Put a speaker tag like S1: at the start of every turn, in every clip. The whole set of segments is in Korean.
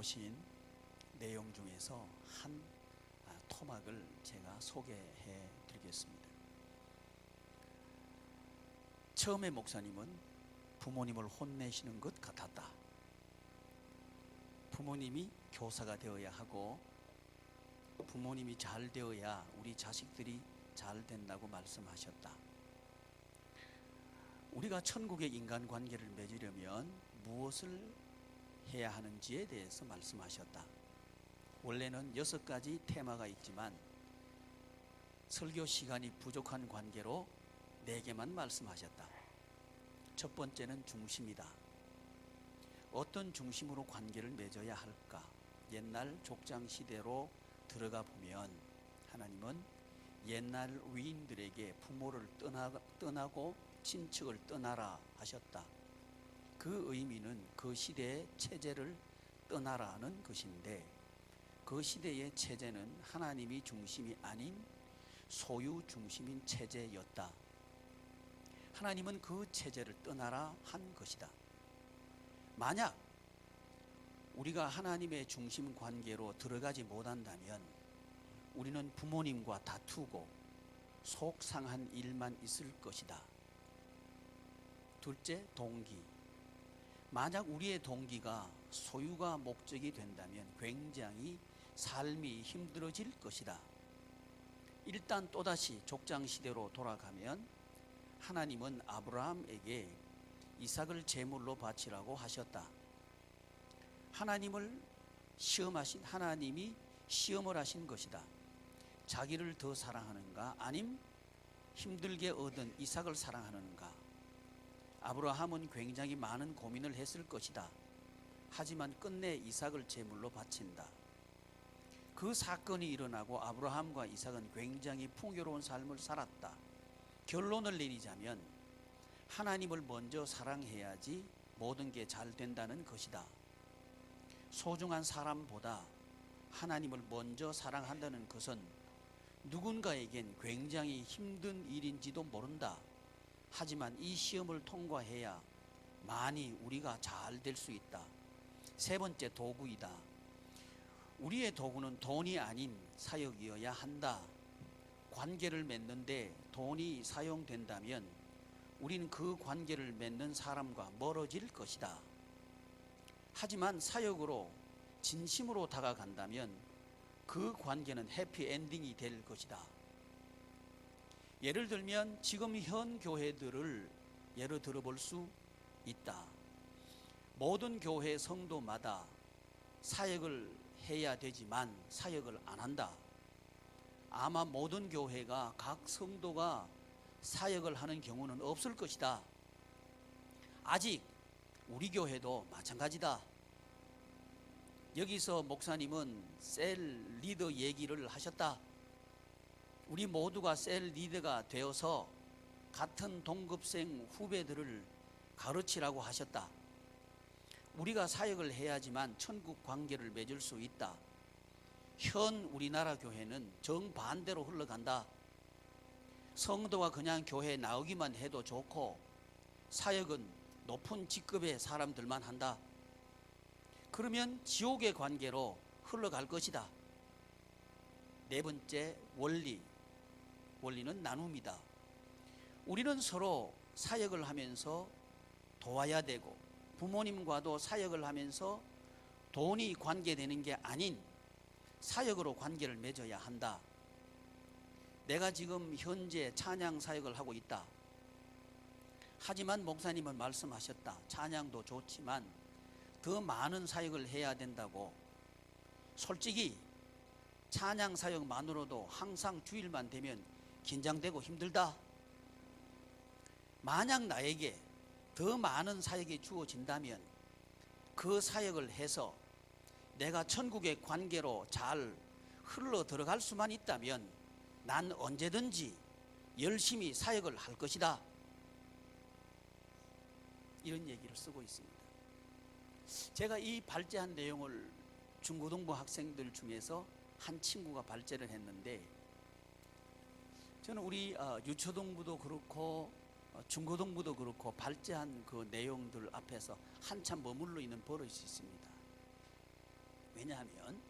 S1: 보신 내용 중에서 한 토막을 제가 소개해 드리겠습니다. 처음에 목사님은 부모님을 혼내시는 것 같았다. 부모님이 교사가 되어야 하고 부모님이 잘 되어야 우리 자식들이 잘 된다고 말씀하셨다. 우리가 천국의 인간관계를 맺으려면 무엇을 해야 하는지에 대해서 말씀하셨다. 원래는 6가지 테마가 있지만 설교 시간이 부족한 관계로 4개만 말씀하셨다. 첫 번째는 중심이다. 어떤 중심으로 관계를 맺어야 할까? 옛날 족장 시대로 들어가 보면 하나님은 옛날 위인들에게 부모를 떠나고 친척을 떠나라 하셨다. 그 의미는 그 시대의 체제를 떠나라는 것인데, 그 시대의 체제는 하나님이 중심이 아닌 소유 중심인 체제였다. 하나님은 그 체제를 떠나라 한 것이다. 만약 우리가 하나님의 중심 관계로 들어가지 못한다면 우리는 부모님과 다투고 속 상한 일만 있을 것이다. 둘째, 동기. 만약 우리의 동기가 소유가 목적이 된다면 굉장히 삶이 힘들어질 것이다. 일단 또다시 족장시대로 돌아가면 하나님은 아브라함에게 이삭을 제물로 바치라고 하셨다. 하나님이 시험을 하신 것이다. 자기를 더 사랑하는가, 아님 힘들게 얻은 이삭을 사랑하는가. 아브라함은 굉장히 많은 고민을 했을 것이다. 하지만 끝내 이삭을 제물로 바친다. 그 사건이 일어나고 아브라함과 이삭은 굉장히 풍요로운 삶을 살았다. 결론을 내리자면 하나님을 먼저 사랑해야지 모든 게 잘 된다는 것이다. 소중한 사람보다 하나님을 먼저 사랑한다는 것은 누군가에겐 굉장히 힘든 일인지도 모른다. 하지만 이 시험을 통과해야 많이 우리가 잘 될 수 있다. 세 번째, 도구이다. 우리의 도구는 돈이 아닌 사역이어야 한다. 관계를 맺는데 돈이 사용된다면 우리는 그 관계를 맺는 사람과 멀어질 것이다. 하지만 사역으로 진심으로 다가간다면 그 관계는 해피엔딩이 될 것이다. 예를 들면 지금 현 교회들을 예로 들어볼 수 있다. 모든 교회 성도마다 사역을 해야 되지만 사역을 안 한다. 아마 모든 교회가 각 성도가 사역을 하는 경우는 없을 것이다. 아직 우리 교회도 마찬가지다. 여기서 목사님은 셀 리더 얘기를 하셨다. 우리 모두가 셀 리더가 되어서 같은 동급생 후배들을 가르치라고 하셨다. 우리가 사역을 해야지만 천국 관계를 맺을 수 있다. 현 우리나라 교회는 정반대로 흘러간다. 성도가 그냥 교회에 나오기만 해도 좋고 사역은 높은 직급의 사람들만 한다. 그러면 지옥의 관계로 흘러갈 것이다. 네 번째, 원리. 원리는 나눔이다. 우리는 서로 사역을 하면서 도와야 되고 부모님과도 사역을 하면서 돈이 관계되는 게 아닌 사역으로 관계를 맺어야 한다. 내가 지금 현재 찬양 사역을 하고 있다. 하지만 목사님은 말씀하셨다. 찬양도 좋지만 더 많은 사역을 해야 된다고. 솔직히 찬양 사역만으로도 항상 주일만 되면 긴장되고 힘들다. 만약 나에게 더 많은 사역이 주어진다면 그 사역을 해서 내가 천국의 관계로 잘 흘러 들어갈 수만 있다면 난 언제든지 열심히 사역을 할 것이다. 이런 얘기를 쓰고 있습니다. 제가 이 발제한 내용을 중고등부 학생들 중에서 한 친구가 발제를 했는데, 저는 우리 유초등부도 그렇고 중고등부도 그렇고 발제한 그 내용들 앞에서 한참 머물러 있는 버릇이 있습니다. 왜냐하면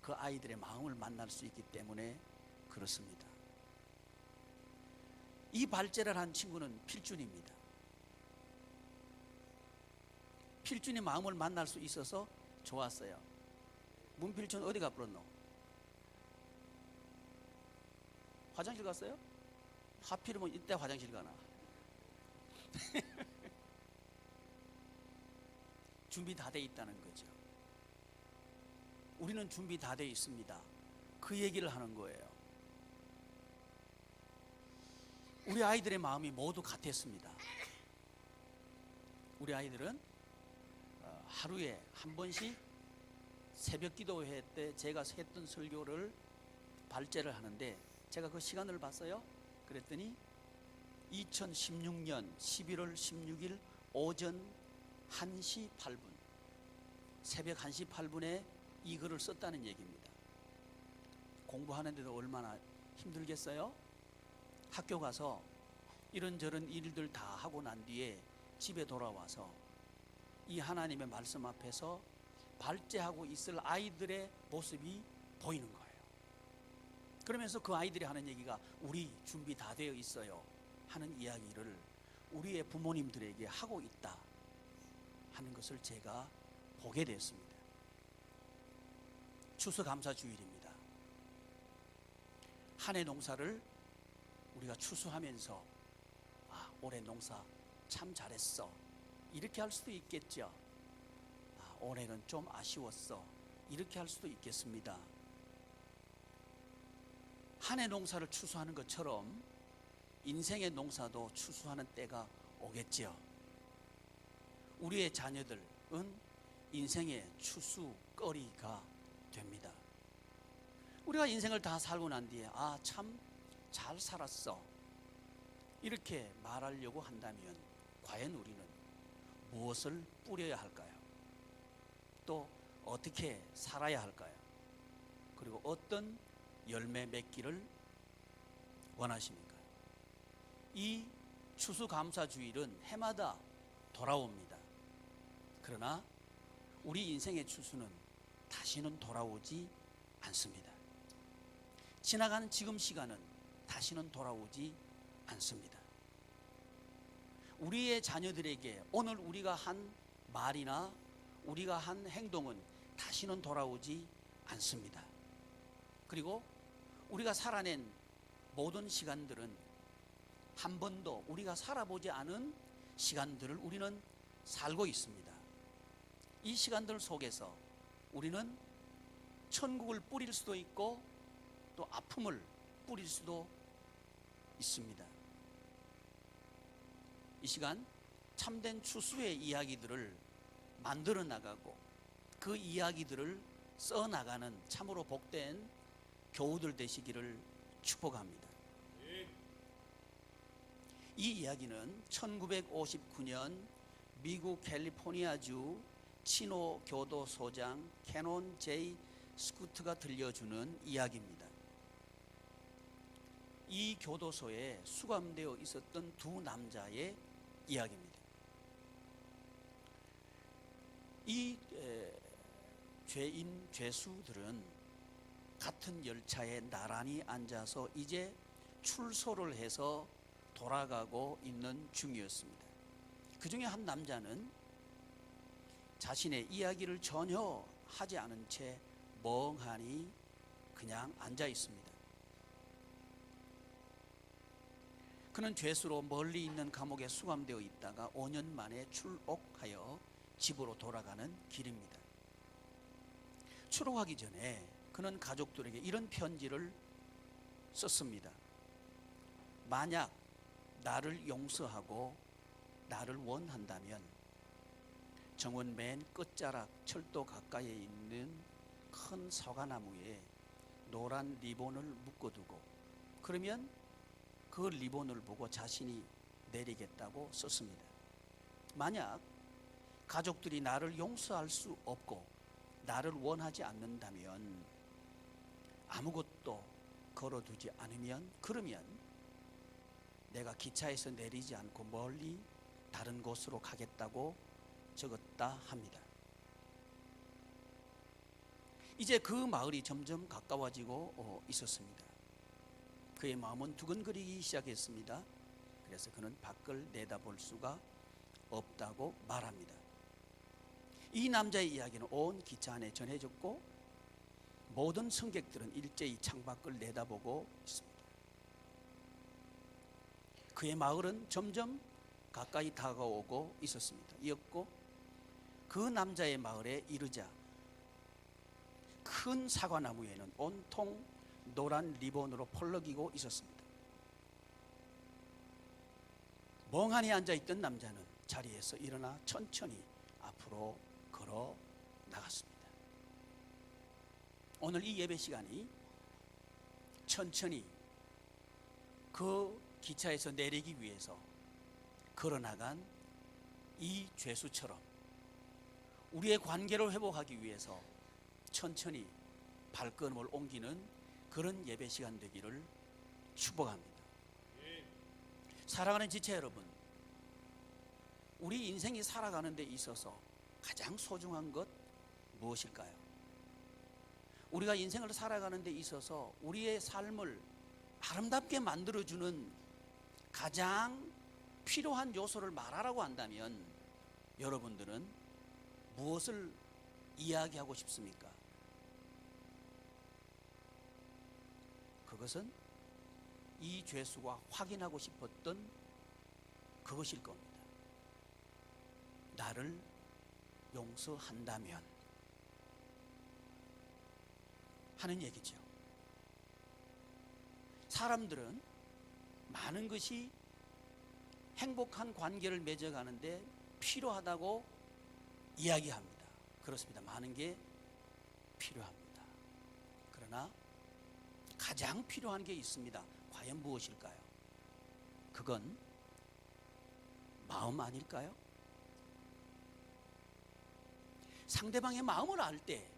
S1: 그 아이들의 마음을 만날 수 있기 때문에 그렇습니다. 이 발제를 한 친구는 필준입니다. 필준이 마음을 만날 수 있어서 좋았어요. 문필준 어디 가버렸노? 화장실 갔어요? 하필이면 이때 화장실 가나? 준비 다 돼 있다는 거죠. 우리는 준비 다 돼 있습니다. 그 얘기를 하는 거예요. 우리 아이들의 마음이 모두 같았습니다. 우리 아이들은 하루에 한 번씩 새벽 기도회 때 제가 했던 설교를 발제를 하는데, 제가 그 시간을 봤어요. 그랬더니 2016년 11월 16일 오전 1시 8분, 새벽 1시 8분에 이 글을 썼다는 얘기입니다. 공부하는데도 얼마나 힘들겠어요? 학교 가서 이런저런 일들 다 하고 난 뒤에 집에 돌아와서 이 하나님의 말씀 앞에서 발제하고 있을 아이들의 모습이 보이는 거예요. 그러면서 그 아이들이 하는 얘기가 우리 준비 다 되어 있어요 하는 이야기를 우리의 부모님들에게 하고 있다 하는 것을 제가 보게 됐습니다. 추수감사주일입니다. 한 해 농사를 우리가 추수하면서 올해 농사 참 잘했어 이렇게 할 수도 있겠죠. 올해는 좀 아쉬웠어 이렇게 할 수도 있겠습니다. 한 해 농사를 추수하는 것처럼 인생의 농사도 추수하는 때가 오겠지요. 우리의 자녀들은 인생의 추수거리가 됩니다. 우리가 인생을 다 살고 난 뒤에 참 잘 살았어 이렇게 말하려고 한다면 과연 우리는 무엇을 뿌려야 할까요? 또 어떻게 살아야 할까요? 그리고 어떤 열매 맺기를 원하십니까? 이 추수감사주일은 해마다 돌아옵니다. 그러나 우리 인생의 추수는 다시는 돌아오지 않습니다. 지나가는 지금 시간은 다시는 돌아오지 않습니다. 우리의 자녀들에게 오늘 우리가 한 말이나 우리가 한 행동은 다시는 돌아오지 않습니다. 그리고 우리가 살아낸 모든 시간들은 한 번도 우리가 살아보지 않은 시간들을 우리는 살고 있습니다. 이 시간들 속에서 우리는 천국을 뿌릴 수도 있고 또 아픔을 뿌릴 수도 있습니다. 이 시간 참된 추수의 이야기들을 만들어 나가고 그 이야기들을 써 나가는 참으로 복된 교우들 되시기를 축복합니다. 이 이야기는 1959년 미국 캘리포니아주 치노 교도소장 캐논 제이 스쿠트가 들려주는 이야기입니다. 이 교도소에 수감되어 있었던 두 남자의 이야기입니다. 이 죄수들은 같은 열차에 나란히 앉아서 이제 출소를 해서 돌아가고 있는 중이었습니다. 그 중에 한 남자는 자신의 이야기를 전혀 하지 않은 채 멍하니 그냥 앉아 있습니다. 그는 죄수로 멀리 있는 감옥에 수감되어 있다가 5년 만에 출옥하여 집으로 돌아가는 길입니다. 출옥하기 전에 그는 가족들에게 이런 편지를 썼습니다. 만약 나를 용서하고 나를 원한다면 정원 맨 끝자락 철도 가까이에 있는 큰 사과나무에 노란 리본을 묶어두고 그러면 그 리본을 보고 자신이 내리겠다고 썼습니다. 만약 가족들이 나를 용서할 수 없고 나를 원하지 않는다면 아무것도 걸어두지 않으면 그러면 내가 기차에서 내리지 않고 멀리 다른 곳으로 가겠다고 적었다 합니다. 이제 그 마을이 점점 가까워지고 있었습니다. 그의 마음은 두근거리기 시작했습니다. 그래서 그는 밖을 내다볼 수가 없다고 말합니다. 이 남자의 이야기는 온 기차 안에 전해졌고 모든 승객들은 일제히 창밖을 내다보고 있습니다. 그의 마을은 점점 가까이 다가오고 있었습니다. 이었고 그 남자의 마을에 이르자 큰 사과나무에는 온통 노란 리본으로 펄럭이고 있었습니다. 멍하니 앉아있던 남자는 자리에서 일어나 천천히 앞으로 걸어 나갔습니다. 오늘 이 예배 시간이 천천히 그 기차에서 내리기 위해서 걸어나간 이 죄수처럼 우리의 관계를 회복하기 위해서 천천히 발걸음을 옮기는 그런 예배 시간 되기를 축복합니다. 사랑하는 지체 여러분, 우리 인생이 살아가는 데 있어서 가장 소중한 것 무엇일까요? 우리가 인생을 살아가는 데 있어서 우리의 삶을 아름답게 만들어주는 가장 필요한 요소를 말하라고 한다면 여러분들은 무엇을 이야기하고 싶습니까? 그것은 이 죄수가 확인하고 싶었던 그것일 겁니다. 나를 용서한다면 하는 얘기죠. 사람들은 많은 것이 행복한 관계를 맺어가는데 필요하다고 이야기합니다. 그렇습니다. 많은 게 필요합니다. 그러나 가장 필요한 게 있습니다. 과연 무엇일까요? 그건 마음 아닐까요? 상대방의 마음을 알 때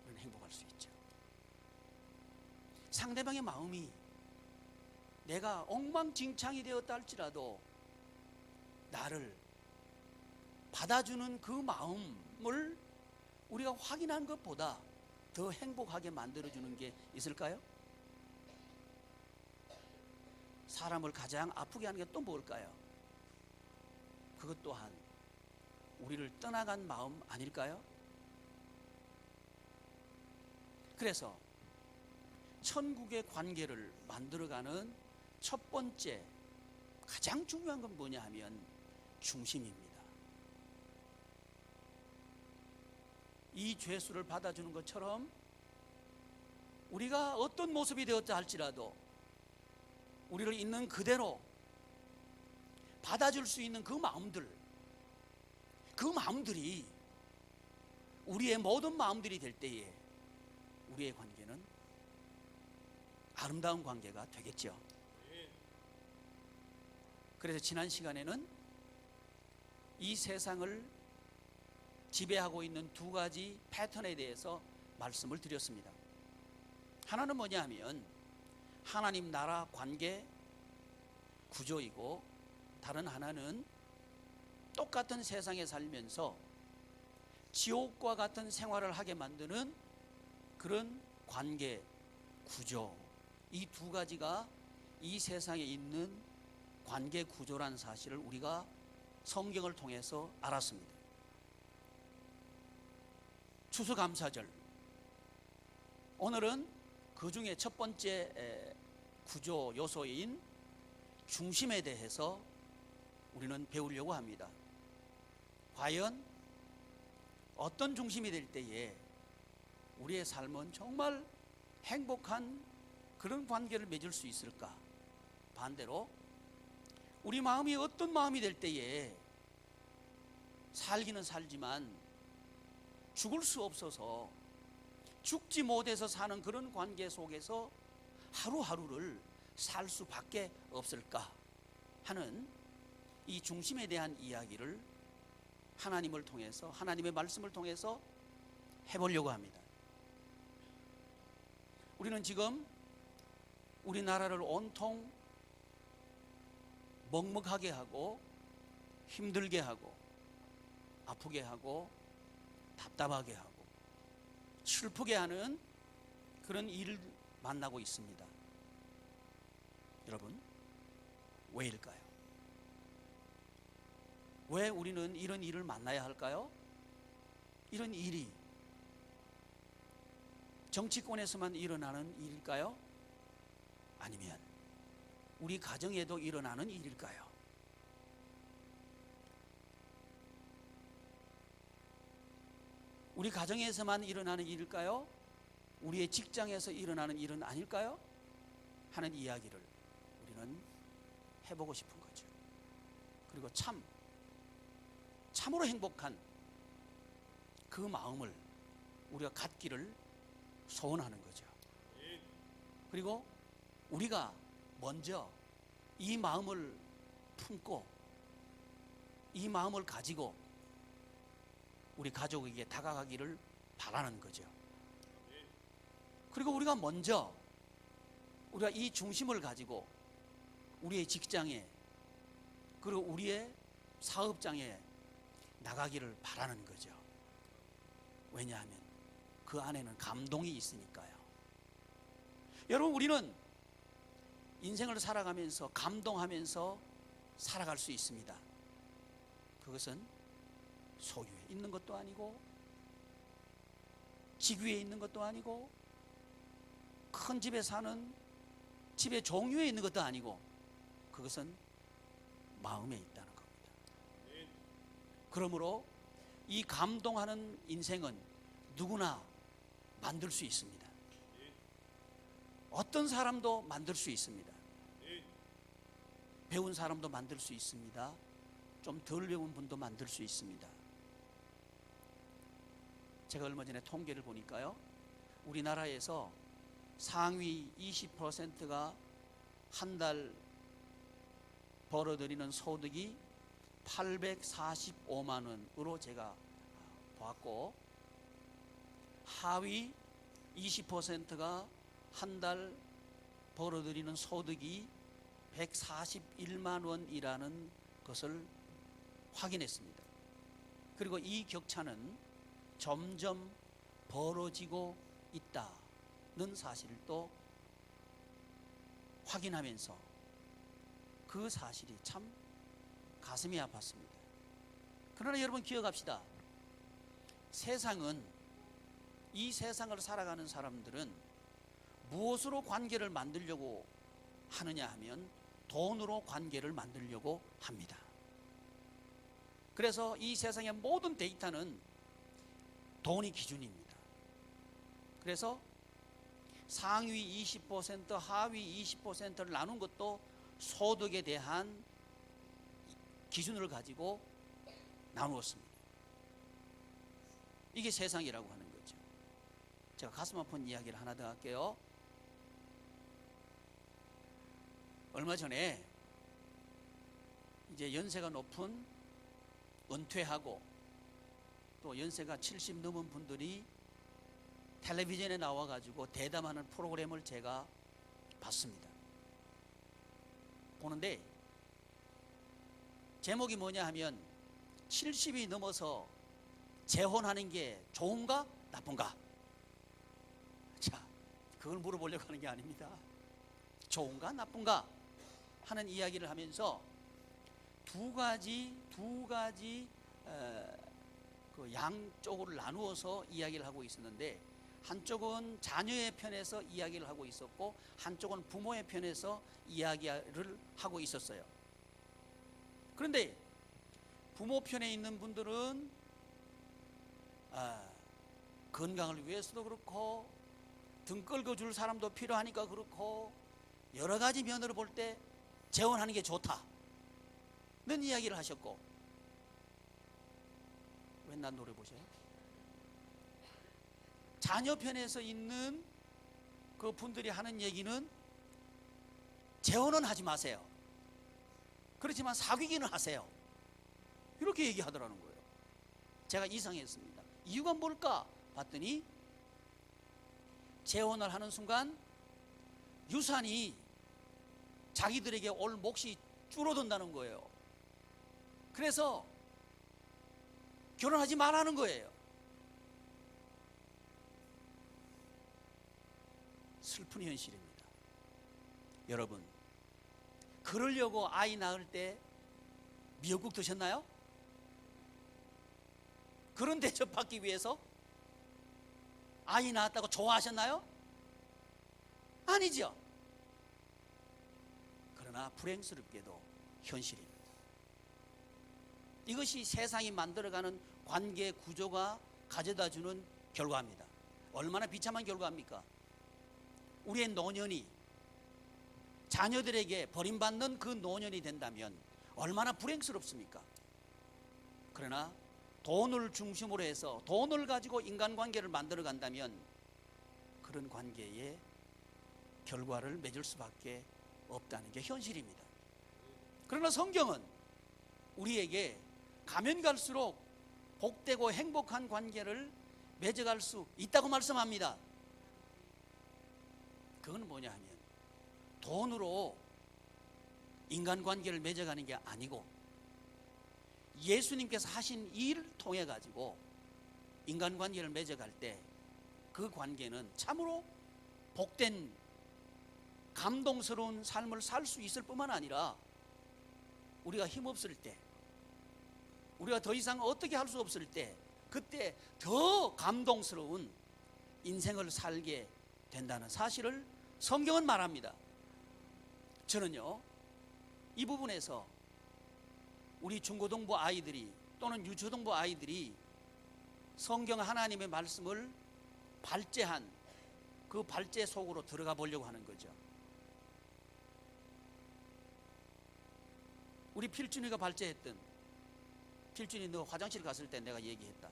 S1: 우리는 행복할 수 있죠. 상대방의 마음이 내가 엉망진창이 되었다 할지라도 나를 받아주는 그 마음을 우리가 확인한 것보다 더 행복하게 만들어주는 게 있을까요? 사람을 가장 아프게 하는 게 또 뭘까요? 그것 또한 우리를 떠나간 마음 아닐까요? 그래서 천국의 관계를 만들어가는 첫 번째 가장 중요한 건 뭐냐 하면 중심입니다. 이 죄수를 받아주는 것처럼 우리가 어떤 모습이 되었다 할지라도 우리를 있는 그대로 받아줄 수 있는 그 마음들이 우리의 모든 마음들이 될 때에 우리의 관계는 아름다운 관계가 되겠죠. 그래서 지난 시간에는 이 세상을 지배하고 있는 두 가지 패턴에 대해서 말씀을 드렸습니다. 하나는 뭐냐 하면 하나님 나라 관계 구조이고, 다른 하나는 똑같은 세상에 살면서 지옥과 같은 생활을 하게 만드는 그런 관계 구조, 이 두 가지가 이 세상에 있는 관계 구조라는 사실을 우리가 성경을 통해서 알았습니다. 추수감사절, 오늘은 그 중에 첫 번째 구조 요소인 중심에 대해서 우리는 배우려고 합니다. 과연 어떤 중심이 될 때에 우리의 삶은 정말 행복한 그런 관계를 맺을 수 있을까? 반대로 우리 마음이 어떤 마음이 될 때에 살기는 살지만 죽을 수 없어서 죽지 못해서 사는 그런 관계 속에서 하루하루를 살 수밖에 없을까 하는 이 중심에 대한 이야기를 하나님을 통해서, 하나님의 말씀을 통해서 해보려고 합니다. 우리는 지금 우리나라를 온통 먹먹하게 하고 힘들게 하고 아프게 하고 답답하게 하고 슬프게 하는 그런 일을 만나고 있습니다. 여러분, 왜일까요? 왜 우리는 이런 일을 만나야 할까요? 이런 일이 정치권에서만 일어나는 일일까요? 아니면 우리 가정에도 일어나는 일일까요? 우리 가정에서만 일어나는 일일까요? 우리의 직장에서 일어나는 일은 아닐까요? 하는 이야기를 우리는 해보고 싶은 거죠. 그리고 참으로 행복한 그 마음을 우리가 갖기를 소원하는 거죠. 그리고 우리가 먼저 이 마음을 품고 이 마음을 가지고 우리 가족에게 다가가기를 바라는 거죠. 그리고 우리가 먼저 우리가 이 중심을 가지고 우리의 직장에 그리고 우리의 사업장에 나가기를 바라는 거죠. 왜냐하면 그 안에는 감동이 있으니까요. 여러분, 우리는 인생을 살아가면서 감동하면서 살아갈 수 있습니다. 그것은 소유에 있는 것도 아니고 직위에 있는 것도 아니고 큰 집에 사는 집의 종류에 있는 것도 아니고 그것은 마음에 있다는 겁니다. 그러므로 이 감동하는 인생은 누구나 만들 수 있습니다. 어떤 사람도 만들 수 있습니다. 배운 사람도 만들 수 있습니다. 좀 덜 배운 분도 만들 수 있습니다. 제가 얼마 전에 통계를 보니까요, 우리나라에서 상위 20%가 한 달 벌어들이는 소득이 845만 원으로 제가 보았고, 하위 20%가 한 달 벌어들이는 소득이 141만 원이라는 것을 확인했습니다. 그리고 이 격차는 점점 벌어지고 있다는 사실을 또 확인하면서 그 사실이 참 가슴이 아팠습니다. 그러나 여러분, 기억합시다. 이 세상을 살아가는 사람들은 무엇으로 관계를 만들려고 하느냐 하면 돈으로 관계를 만들려고 합니다. 그래서 이 세상의 모든 데이터는 돈이 기준입니다. 그래서 상위 20%, 하위 20%를 나눈 것도 소득에 대한 기준을 가지고 나누었습니다. 이게 세상이라고 하는 거죠. 제가 가슴 아픈 이야기를 하나 더 할게요. 얼마 전에 이제 연세가 높은 은퇴하고 또 연세가 70 넘은 분들이 텔레비전에 나와가지고 대담하는 프로그램을 제가 봤습니다. 보는데 제목이 뭐냐 하면 70이 넘어서 재혼하는 게 좋은가 나쁜가? 자, 그걸 물어보려고 하는 게 아닙니다. 좋은가 나쁜가 하는 이야기를 하면서 두 가지 그 양쪽으로 나누어서 이야기를 하고 있었는데, 한쪽은 자녀의 편에서 이야기를 하고 있었고 한쪽은 부모의 편에서 이야기를 하고 있었어요. 그런데 부모 편에 있는 분들은 건강을 위해서도 그렇고 등 긁어줄 사람도 필요하니까 그렇고 여러 가지 면으로 볼 때 재혼하는 게 좋다는 이야기를 하셨고, 왜 난 노래 보세요? 자녀 편에서 있는 그 분들이 하는 얘기는 재혼은 하지 마세요. 그렇지만 사귀기는 하세요. 이렇게 얘기하더라는 거예요. 제가 이상했습니다. 이유가 뭘까 봤더니 재혼을 하는 순간 유산이 자기들에게 올 몫이 줄어든다는 거예요. 그래서 결혼하지 말라는 거예요. 슬픈 현실입니다. 여러분, 그러려고 아이 낳을 때 미역국 드셨나요? 그런 대접받기 위해서 아이 낳았다고 좋아하셨나요? 아니죠. 그러나 불행스럽게도 현실입니다. 이것이 세상이 만들어가는 관계 구조가 가져다주는 결과입니다. 얼마나 비참한 결과입니까? 우리의 노년이 자녀들에게 버림받는 그 노년이 된다면 얼마나 불행스럽습니까? 그러나 돈을 중심으로 해서 돈을 가지고 인간관계를 만들어 간다면 그런 관계에 결과를 맺을 수밖에 없다는 게 현실입니다. 그러나 성경은 우리에게 가면 갈수록 복되고 행복한 관계를 맺어갈 수 있다고 말씀합니다. 그건 뭐냐 하면 돈으로 인간관계를 맺어가는 게 아니고 예수님께서 하신 일을 통해 가지고 인간관계를 맺어갈 때 그 관계는 참으로 복된 감동스러운 삶을 살 수 있을 뿐만 아니라 우리가 힘없을 때, 우리가 더 이상 어떻게 할 수 없을 때 그때 더 감동스러운 인생을 살게 된다는 사실을 성경은 말합니다. 저는요, 이 부분에서 우리 중고등부 아이들이 또는 유초등부 아이들이 성경 하나님의 말씀을 발제한 그 발제 속으로 들어가 보려고 하는 거죠. 우리 필준이가 발제했던, 필준이 너 화장실 갔을 때 내가 얘기했다.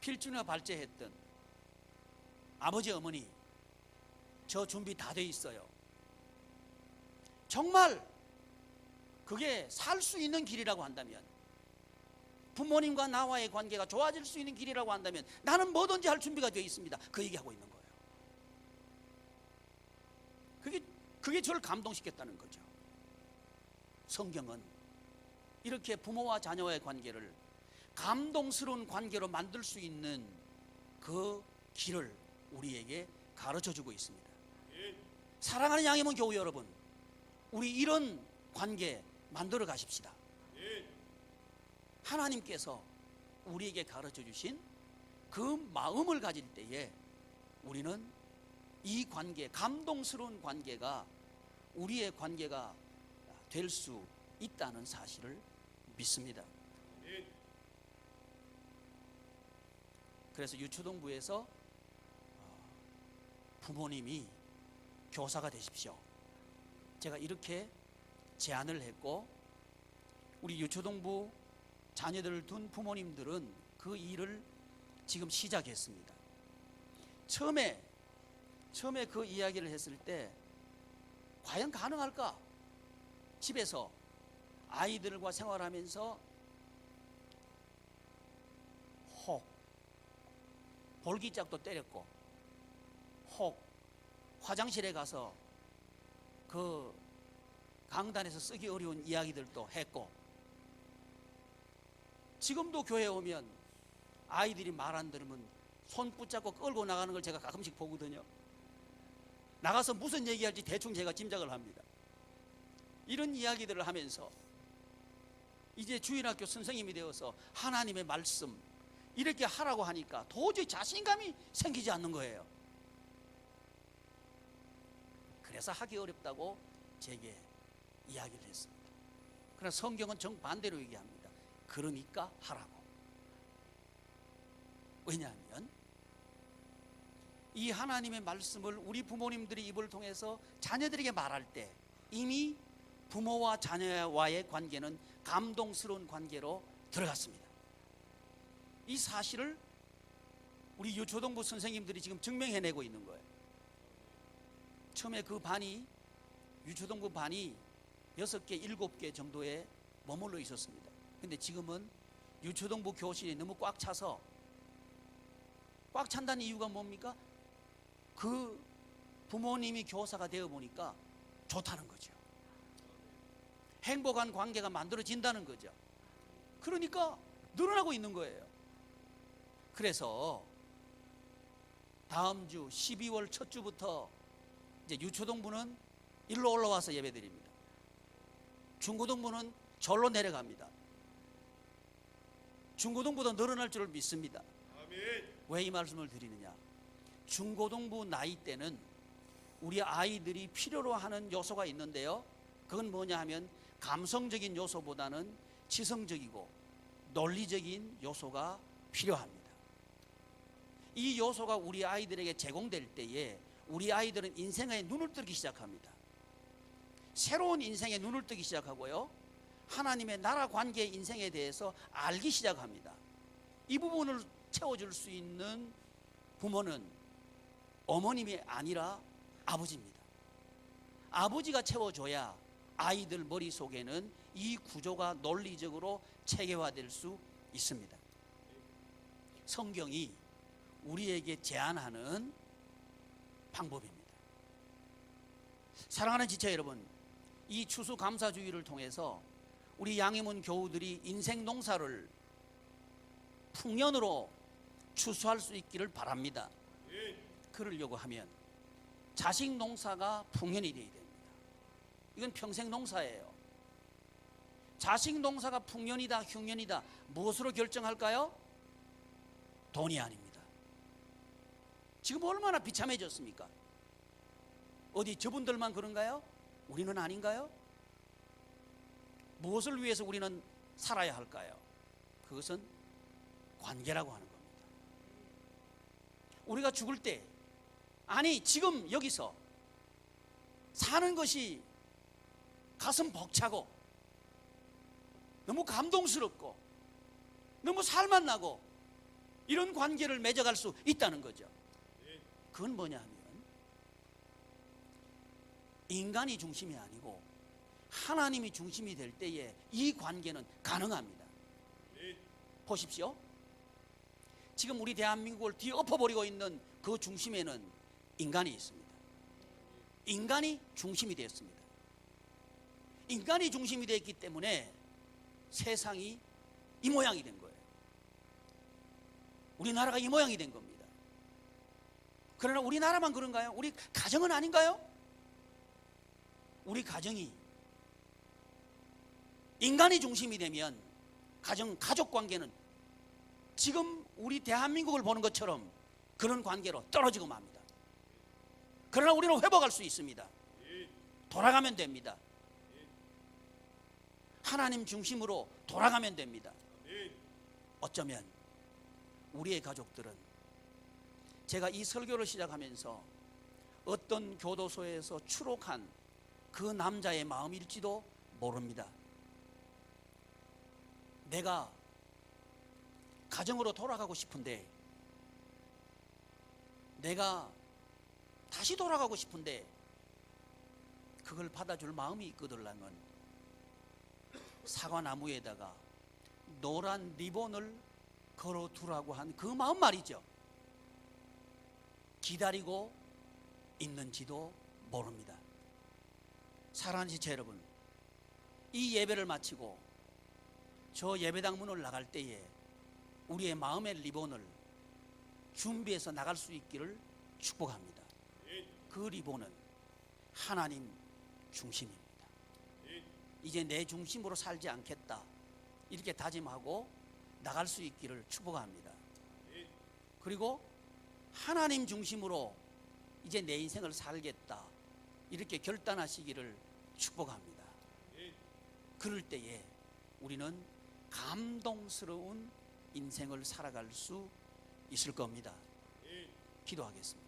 S1: 필준이가 발제했던 아버지 어머니 저 준비 다 돼 있어요. 정말 그게 살 수 있는 길이라고 한다면, 부모님과 나와의 관계가 좋아질 수 있는 길이라고 한다면 나는 뭐든지 할 준비가 되어 있습니다. 그 얘기하고 있는 거예요. 그게 저를 감동시켰다는 거죠. 성경은 이렇게 부모와 자녀와의 관계를 감동스러운 관계로 만들 수 있는 그 길을 우리에게 가르쳐 주고 있습니다. 사랑하는 양이문 교우 여러분, 우리 이런 관계 만들어 가십시다. 하나님께서 우리에게 가르쳐 주신 그 마음을 가질 때에 우리는 이 관계, 감동스러운 관계가 우리의 관계가 될 수 있다는 사실을 믿습니다. 그래서 유초등부에서 부모님이 교사가 되십시오. 제가 이렇게 제안을 했고, 우리 유초등부 자녀들을 둔 부모님들은 그 일을 지금 시작했습니다. 처음에 그 이야기를 했을 때 과연 가능할까? 집에서 아이들과 생활하면서 혹 볼기짝도 때렸고, 혹 화장실에 가서 그 강단에서 쓰기 어려운 이야기들도 했고, 지금도 교회에 오면 아이들이 말 안 들으면 손 붙잡고 끌고 나가는 걸 제가 가끔씩 보거든요. 나가서 무슨 얘기할지 대충 제가 짐작을 합니다. 이런 이야기들을 하면서 이제 주일학교 선생님이 되어서 하나님의 말씀 이렇게 하라고 하니까 도저히 자신감이 생기지 않는 거예요. 그래서 하기 어렵다고 제게 이야기를 했습니다. 그러나 성경은 정반대로 얘기합니다. 그러니까 하라고. 왜냐하면 이 하나님의 말씀을 우리 부모님들이 입을 통해서 자녀들에게 말할 때 이미 부모와 자녀와의 관계는 감동스러운 관계로 들어갔습니다. 이 사실을 우리 유초등부 선생님들이 지금 증명해내고 있는 거예요. 처음에 그 반이, 유초등부 반이 6개, 7개 정도에 머물러 있었습니다. 근데 지금은 유초등부 교실이 너무 꽉 차서, 꽉 찬다는 이유가 뭡니까? 그 부모님이 교사가 되어 보니까 좋다는 거죠. 행복한 관계가 만들어진다는 거죠. 그러니까 늘어나고 있는 거예요. 그래서 다음 주 12월 첫 주부터 이제 유초동부는 일로 올라와서 예배드립니다. 중고등부는 절로 내려갑니다. 중고등부도 늘어날 줄 믿습니다. 왜 이 말씀을 드리느냐? 중고등부 나이 때는 우리 아이들이 필요로 하는 요소가 있는데요, 그건 뭐냐 하면 감성적인 요소보다는 지성적이고 논리적인 요소가 필요합니다. 이 요소가 우리 아이들에게 제공될 때에 우리 아이들은 인생에 눈을 뜨기 시작합니다. 새로운 인생에 눈을 뜨기 시작하고요, 하나님의 나라 관계 인생에 대해서 알기 시작합니다. 이 부분을 채워줄 수 있는 부모는 어머님이 아니라 아버지입니다. 아버지가 채워줘야 아이들 머릿속에는 이 구조가 논리적으로 체계화될 수 있습니다. 성경이 우리에게 제안하는 방법입니다. 사랑하는 지체 여러분, 이 추수감사주의를 통해서 우리 양희문 교우들이 인생 농사를 풍년으로 추수할 수 있기를 바랍니다. 그러려고 하면 자식 농사가 풍년이 되어야 됩니다. 이건 평생 농사예요. 자식 농사가 풍년이다 흉년이다 무엇으로 결정할까요? 돈이 아닙니다. 지금 얼마나 비참해졌습니까? 어디 저분들만 그런가요? 우리는 아닌가요? 무엇을 위해서 우리는 살아야 할까요? 그것은 관계라고 하는 겁니다. 우리가 죽을 때, 아니 지금 여기서 사는 것이 가슴 벅차고 너무 감동스럽고 너무 살맛나고 이런 관계를 맺어갈 수 있다는 거죠. 그건 뭐냐 하면 인간이 중심이 아니고 하나님이 중심이 될 때에 이 관계는 가능합니다. 보십시오. 지금 우리 대한민국을 뒤엎어버리고 있는 그 중심에는 인간이 있습니다. 인간이 중심이 되었습니다. 인간이 중심이 되었기 때문에 세상이 이 모양이 된 거예요. 우리나라가 이 모양이 된 겁니다. 그러나 우리나라만 그런가요? 우리 가정은 아닌가요? 우리 가정이 인간이 중심이 되면 가족 관계는 지금 우리 대한민국을 보는 것처럼 그런 관계로 떨어지고 맙니다. 그러나 우리는 회복할 수 있습니다. 돌아가면 됩니다. 하나님 중심으로 돌아가면 됩니다. 어쩌면 우리의 가족들은 제가 이 설교를 시작하면서 어떤 교도소에서 추록한 그 남자의 마음일지도 모릅니다. 내가 가정으로 돌아가고 싶은데, 내가 다시 돌아가고 싶은데 그걸 받아줄 마음이 있거들라면 사과나무에다가 노란 리본을 걸어두라고 한 그 마음 말이죠. 기다리고 있는지도 모릅니다. 사랑하는 지체 여러분, 이 예배를 마치고 저 예배당 문을 나갈 때에 우리의 마음의 리본을 준비해서 나갈 수 있기를 축복합니다. 그 리본은 하나님 중심입니다. 이제 내 중심으로 살지 않겠다 이렇게 다짐하고 나갈 수 있기를 축복합니다. 그리고 하나님 중심으로 이제 내 인생을 살겠다 이렇게 결단하시기를 축복합니다. 그럴 때에 우리는 감동스러운 인생을 살아갈 수 있을 겁니다. 기도하겠습니다.